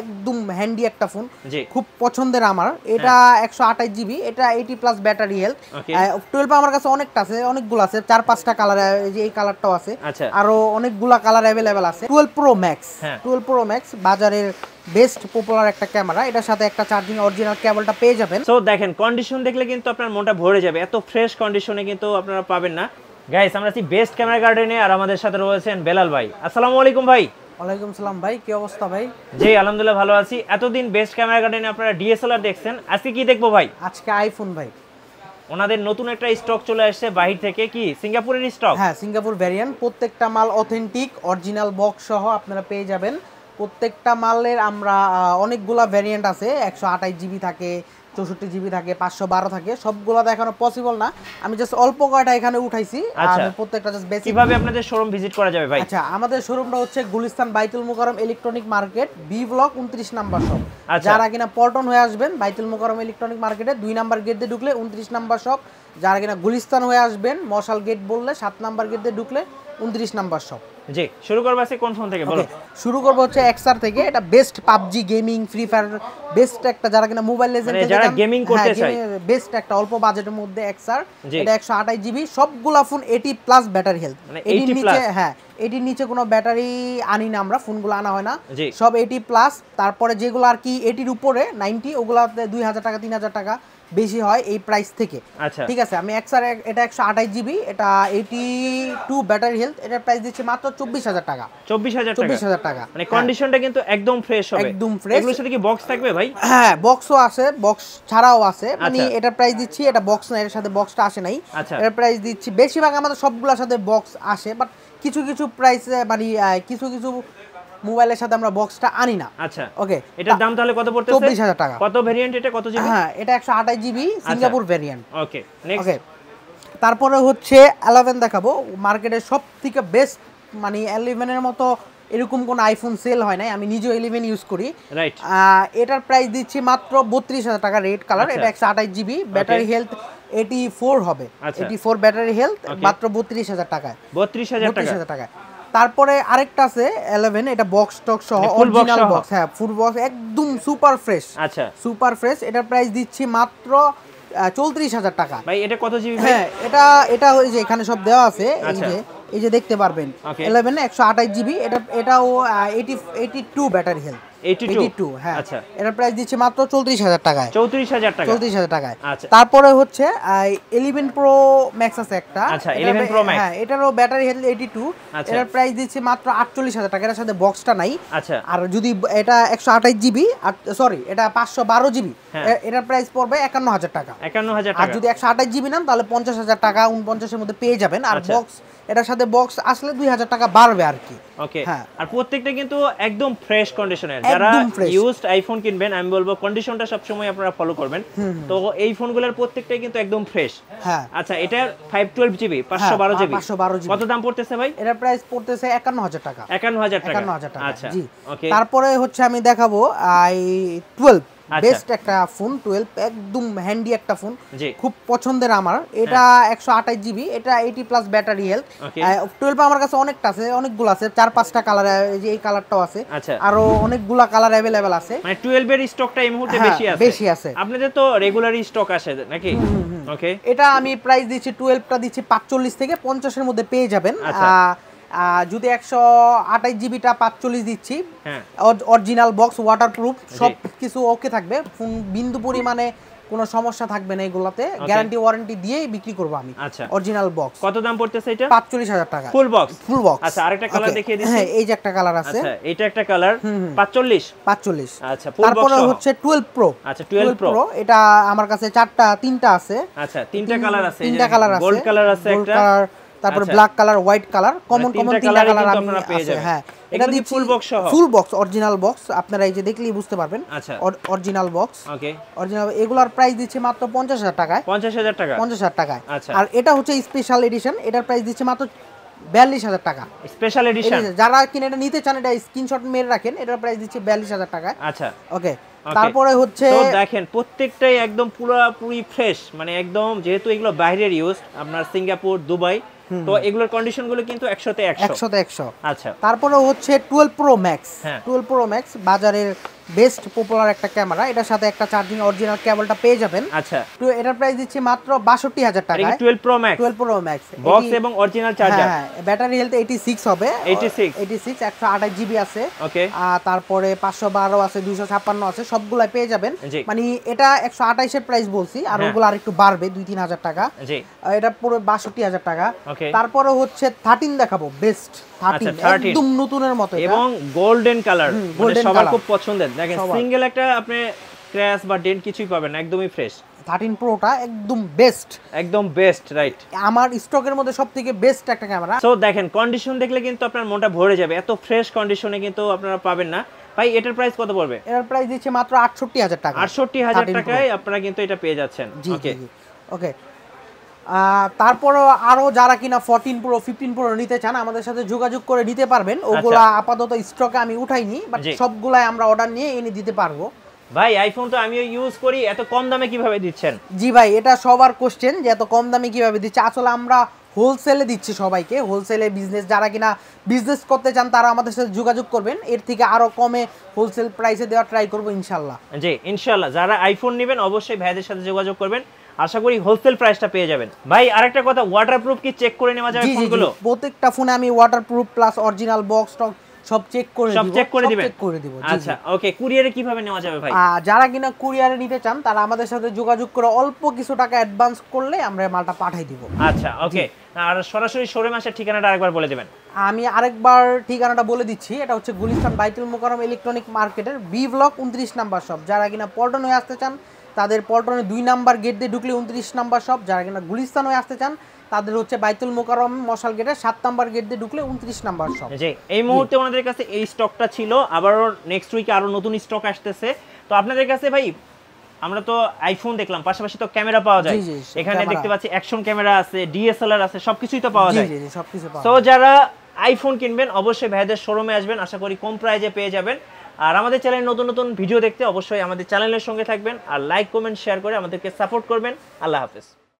একদম হ্যান্ডি একটা ফোন, খুব পছন্দের আমার। এটা 128 জিবি, এটা 80+ ব্যাটারি হেলথ। 12 আমার কাছে অনেকটা আছে, অনেকগুলো আছে, 4-5টা কালার, যে এই কালারটাও আছে, আরো অনেকগুলা কালার অ্যাভেলেবেল আছে। 12 প্রো ম্যাক্স, 12 প্রো ম্যাক্স বাজারের বেস্ট পপুলার একটা ক্যামেরা। এটার সাথে একটা চার্জিং অরিজিনাল কেবলটা পেয়ে যাবেন। সো দেখেন কন্ডিশন দেখলে কিন্তু আপনার মনটা ভরে যাবে, এত ফ্রেশ কন্ডিশনে কিন্তু আপনারা পাবেন না। গাইস আমরা আছি বেস্ট ক্যামেরা গার্ডেনে, আর আমাদের সাথে রয়েছেন বেলাল ভাই। আসসালামু আলাইকুম ভাই। ওয়ালাইকুম সালাম ভাই, কি অবস্থা ভাই? জি আলহামদুলিল্লাহ ভালো আছি। এতদিন বেস্ট ক্যামেরা গার্ডেনে আপনারা ডিএসএলআর দেখছেন, আজকে কি দেখবো ভাই? আজকে আইফোন ভাই। ওনাদের নতুন একটা স্টক চলে আসছে বাহির থেকে, কি সিঙ্গাপুরের স্টক? হ্যাঁ, সিঙ্গাপুর ভ্যারিয়েন্ট। প্রত্যেকটা মাল অথেন্টিক অরিজিনাল বক্স সহ আপনারা পেয়ে যাবেন। প্রত্যেকটা মালের আমরা অনেকগুলা ভ্যারিয়েন্ট আছে, 128 জিবি থাকে, 64 জিবি থাকে, 512 থাকে। সবগুলো দেখানো পসিবল না, আমি জাস্ট অল্প কয়টা এখানে উঠাইছি। আমি প্রত্যেকটা জাস্ট বেসিক। কিভাবে আপনাদের শোরুম ভিজিট করা যাবে ভাই? আচ্ছা, আমাদের শোরুমটা হচ্ছে Gulistan Baitul Mukarram electronic market, B block 29 number shop. যারা কিনা পল্টন হয়ে আসবেন বাইতুল মোকাররম ইলেকট্রনিক মার্কেটে 2 নাম্বার গেট দিয়ে ঢুকলে 29 নাম্বার শপ। যারা কিনা গুলিস্তান হয়ে আসবেন মশাল গেট বললে 7 নাম্বার গেট দিয়ে ঢুকলে 29 নাম্বার শপ। জি, শুরু করব আজকে কোন ফোন থেকে বলো? শুরু করব হচ্ছে এক্সআর থেকে। এটা best PUBG gaming free fire best একটা, যারা কিনা মোবাইল লেজেন্ড মানে যারা গেমিং করতে চায় বেস্ট একটা অল্প বাজেটের মধ্যে এক্সআর। এটা 128 জিবি, সবগুলা ফোন 80+ ব্যাটারি হেলথ। এটির নিচে এটির নিচে কোনো ব্যাটারি আনি না আমরা, ফোনগুলো আনা হয় না, সব 80+। তারপরে যেগুলো আর কি এটির উপরে 90, ওগুলাতে 2000 টাকা 3000 টাকা বেশি হয় এই প্রাইস থেকে। ঠিক আছে, আমি এক্সআর, এটা 128 জিবি, এটা 82 ব্যাটারি হেলথ। এটার প্রাইস দিচ্ছে মাত্র 24000 টাকা। 24000 টাকা। মানে কন্ডিশনটা কিন্তু একদম ফ্রেশ হবে, একদম ফ্রেশ। এগুলোর সাথে কি বক্স থাকবে ভাই? হ্যাঁ, বক্সও আছে, বক্স ছাড়াও আছে। মানে এটার প্রাইস দিচ্ছি, এটা বক্স না, এর সাথে বক্সটা আসে নাই। এর প্রাইস দিচ্ছি, বেশিরভাগ আমাদের সবগুলোর সাথে বক্স আসে, বাট কিছু কিছু প্রাইসে মানে কিছু কিছু মোবাইলের সাথে আমরা বক্সটা আনি না। আচ্ছা, ওকে। এটার দাম তাহলে কত পড়তেছে? 24000 টাকা। কত ভেরিয়েন্ট এটা, কত জিবি? হ্যাঁ, এটা 128 জিবি সিঙ্গাপুর ভেরিয়েন্ট। ওকে, নেক্সট। ওকে, তারপরে হচ্ছে 11 দেখাবো। মার্কেটের সবথেকে বেস্ট, মানে 11 এর মতো এরকম কোন আইফোন সেল হয় নাই, আমি নিজেও 11 ইউজ করি। রাইট। এটার প্রাইস দিচ্ছি মাত্র 32000 টাকা, রেড কালার। এটা 128 জিবি, ব্যাটারি হেলথ 84 হবে। 84 ব্যাটারি হেলথ, মাত্র 32000 টাকায়। 32000 টাকায়। তারপরে আরেকটা আছে 11, এটা বক্স টক সহ অরিজিনাল বক্স। হ্যাঁ, ফুল বক্স, একদম সুপার ফ্রেশ। আচ্ছা, সুপার ফ্রেশ। এটার প্রাইস দিচ্ছি মাত্র 34000 টাকা। ভাই এটা কত জিবি? হ্যাঁ, এটা ওই যে এখানে সব দেওয়া আছে, এই যে দেখতে পারবেন। 11 128 জিবি, এটাও 82 ব্যাটারি হেলথ। 82, হ্যাঁ। আচ্ছা, এটার প্রাইস দিচ্ছে মাত্র 34000 টাকায়। 34000 টাকায়। তারপরে হচ্ছে 11 প্রো ম্যাক্স আছে একটা। আচ্ছা, 11 প্রো ম্যাক্স, হ্যাঁ, এটারও ব্যাটারি হেলথ 82। এটার প্রাইস দিচ্ছে মাত্র 48000 টাকা। এর সাথে বক্সটা নাই। আচ্ছা, আর যদি এটা 128 জিবি, সরি এটা 512 জিবি, এটার প্রাইস পড়বে 51000 টাকা। 51000 টাকা। আর যদি 128 জিবি নেন তাহলে 50000 টাকা, 49 এর মধ্যে পেয়ে যাবেন। আর বক্স, এটার সাথে বক্স আসলে 2000 টাকা বাড়বে আর কি। ওকে, আর প্রত্যেকটা কিন্তু একদম ফ্রেশ কন্ডিশনের। যারা ইউজড আইফোন কিনবেন, আমি বলবো কন্ডিশনটা সব সময় আপনারা ফলো করবেন। তো এই ফোনগুলোর প্রত্যেকটাই কিন্তু একদম ফ্রেশ। হ্যাঁ। আচ্ছা, এটা 512 জিবি, 512 জিবি। কত দাম পড়তেছে ভাই? এটার প্রাইস পড়তেছে 51000 টাকা। 51000 টাকা। আচ্ছা, জি। তারপরে হচ্ছে আমি দেখাবো 12 বেস্ট একটা ফোন। 12 একদম হ্যান্ডি একটা ফোন, খুব পছন্দের আমার। এটা 128 জিবি, এটা 80+ ব্যাটারি হেলথ। 12 আমার কাছে অনেকটা আছে, অনেকগুলো আছে, 4-5টা কালার, যে এই কালারটাও আছে, আরো অনেকগুলা কালার अवेलेबल আছে। মানে 12 এর স্টকটা এই মুহূর্তে বেশি আছে। আপনাদের তো রেগুলারই স্টক আসে নাকি? ওকে, এটা আমি প্রাইস দিচ্ছি 12টা দিচ্ছি 45 থেকে 50 এর মধ্যে পেয়ে যাবেন। যদি 128 জিবিটা 45 দিচ্ছি, অরিজিনাল বক্স, ওয়াটারপ্রুফ, সব কিছু ওকে থাকবে, ফোন বিন্দু পরিমাণে কোনো সমস্যা থাকবে না। এগুলাতে গ্যারান্টি ওয়ারেন্টি দিয়েই বিক্রি করব আমি। Original box. কত দাম পড়তেছে এটা? 45000 টাকা। Full box. আচ্ছা, আরেকটা কালার দেখিয়ে দিচ্ছি। হ্যাঁ, এই যে একটা কালার আছে। আচ্ছা, এটা একটা কালার 45। আচ্ছা, ফুল বক্স। তারপরে হচ্ছে 12 প্রো। আচ্ছা, 12 প্রো, এটা আমার কাছে তিনটা আছে। আচ্ছা, তিনটা কালার আছে। গোল্ড কালার আছে একটা, তারপর black colour, white colour, common তিনটা কালার আপনারা পেয়ে যাবেন। হ্যাঁ, এটা দিচ্ছি ফুল বক্স সহ। ফুল বক্স, অরিজিনাল বক্স, আপনারা এই যে দেখলেই বুঝতে পারবেন। আচ্ছা, অরিজিনাল বক্স। ওকে, অরিজিনাল। এগুলার প্রাইস দিচ্ছে মাত্র 50000 টাকায়। 50000 টাকা। 50000 টাকায়। আর এটা হচ্ছে স্পেশাল এডিশন, এটার প্রাইস দিচ্ছে মাত্র 42000 টাকা। Special edition. যারা কিনে এটা নিতে চান, এটা স্ক্রিনশট মেরে রাখেন। এটার প্রাইস দিচ্ছে 42000 টাকায়। আচ্ছা, ওকে। তারপরে হচ্ছে তো দেখেন প্রত্যেকটাই একদম পুরোপুরি ফ্রেশ, মানে একদম, যেহেতু এগুলো বাইরের ইউজ, আপনার সিঙ্গাপুর, দুবাই, তো এগুলোর কন্ডিশন গুলো কিন্তু 100 তে 100। আচ্ছা, তারপরে হচ্ছে 12 প্রো ম্যাক্স। 12 প্রো ম্যাক্স বাজারের বেস্ট পপুলার একটা ক্যামেরা, এটার সাথে একটা চার্জিং অরিজিনাল কেবলটা পেয়ে যাবেন। আচ্ছা, তো এটার প্রাইস দিচ্ছি মাত্র 62000 টাকা। 12 Pro Max, 12 Pro Max box এবং অরিজিনাল চার্জার। হ্যাঁ, ব্যাটারি হেলথ 86 হবে, 86 128 জিবি আছে। ওকে, তারপরে 512 আছে, 256 আছে, সবগুলাই পেয়ে যাবেন। মানে এটা 128 এর প্রাইস বলছি, আর ওগুলো আরেকটু বাড়বে 2-3000 টাকা। জি, এটা পুরো 62000 টাকা। তারপরে হচ্ছে 13 দেখাবো, বেস্ট 13 একদম নতুনের মতো এবং গোল্ডেন কালার, মানে সবার খুব পছন্দের। দেখেন সিঙ্গেল একটা আপনি ক্র্যাশ বা ডেন্ট কিছুই পাবেন না, একদমই ফ্রেশ। 13 প্রোটা একদম বেস্ট, একদম বেস্ট, রাইট। আমার স্টকের মধ্যে সবথেকে বেস্ট একটা ক্যামেরা। সো দেখেন কন্ডিশন দেখলে কিন্তু আপনার মনটা ভরে যাবে, এত ফ্রেশ কন্ডিশনে কিন্তু আপনারা পাবেন না। ভাই এটার প্রাইস কত পড়বে? এটার প্রাইস দিচ্ছে মাত্র 68000 টাকা। 68000 টাকায় আপনারা কিন্তু এটা পেয়ে যাচ্ছেন। ওকে ওকে। তারপরও আরো যারা কিনা 14 প্রো 15 প্রো নিতে চান আমাদের সাথে যোগাযোগ করে নিতে পারবেন। ওগুলা আপাতত স্টকে আমি উঠাইনি, বাট সবগুলাই আমরা অর্ডার নিয়ে এনে দিতে পারবো। ভাই আইফোন তো আমিও ইউজ করি, এত কম দামে কিভাবে দিচ্ছেন? জি ভাই, এটা সবার কোশ্চেন যে এত কম দামে কিভাবে দিচ্ছে। আসলে আমরা হোলসেলে দিচ্ছি সবাইকে, হোলসেলে বিজনেস যারা কিনা বিজনেস করতে চান তারা আমাদের সাথে যোগাযোগ করবেন, এর থেকে আরো কমে হোলসেল প্রাইসে দেওয়া ট্রাই করব ইনশাআল্লাহ। জি ইনশাআল্লাহ, যারা আইফোন নেবেন অবশ্যই ভাইদের সাথে যোগাযোগ করবেন, আশা করি হোলসেল প্রাইসটা পেয়ে যাবেন। ভাই আরেকটা কথা, ওয়াটারপ্রুফ কি চেক করে নেওয়া যাবে ফোনগুলো? প্রত্যেকটা ফোনে আমি ওয়াটারপ্রুফ প্লাস অরিজিনাল বক্স টক সব চেক করে দিব। সব চেক করে দিবেন? চেক করে দিব। আচ্ছা ওকে। কুরিয়ারে কিভাবে নেওয়া যাবে ভাই? যারা কিনা কুরিয়ারে নিতে চান তারা আমাদের সাথে যোগাযোগ করে অল্প কিছু টাকা অ্যাডভান্স করলে আমরা মালটা পাঠিয়ে দিব। আচ্ছা ওকে। আর সরাসরি শোরুমে আসার ঠিকানাটা আরেকবার বলে দিবেন। আমি আরেকবার ঠিকানাটা বলে দিচ্ছি, এটা হচ্ছে গুলিস্তান বাইতুল মোকাররম ইলেকট্রনিক মার্কেটের বি ব্লক 29 নাম্বার শপ। যারা কিনা পল্টন হয়ে আসতে চান তাদের পল্টনে 2 নাম্বার গেট দিয়ে ঢুকলে 29 নাম্বার শপ। যারা কিনা গুলিস্তান হয়ে আসতে চান তাদের হচ্ছে বাইতুল মোকাররম মশাল গেটের 7 নাম্বার গেট দিয়ে ঢুকলে 29 নাম্বার শপ। জি, এই মুহূর্তে ওনাদের কাছে এই স্টকটা ছিল, আবারও নেক্সট উইকে আরো নতুন স্টক আসতেছে। তো আপনাদের কাছে ভাই আমরা তো আইফোন দেখলাম, পাশাপাশি তো ক্যামেরা পাওয়া যায়। এখানে দেখতে পাচ্ছি অ্যাকশন ক্যামেরা আছে, ডিএসএলআর আছে, সবকিছুই তো পাওয়া যায়। জি জি সবকিছু পাওয়া যায়। সো যারা আইফোন কিনবেন অবশ্যই ভাইদের শোরুমে আসবেন, আশা করি কম প্রাইসে পেয়ে যাবেন। আর আমাদের চ্যানেলে নতুন নতুন ভিডিও দেখতে অবশ্যই আমাদের চ্যানেলের সঙ্গে থাকবেন, আর লাইক কমেন্ট শেয়ার করে আমাদেরকে সাপোর্ট করবেন। আল্লাহ হাফেজ।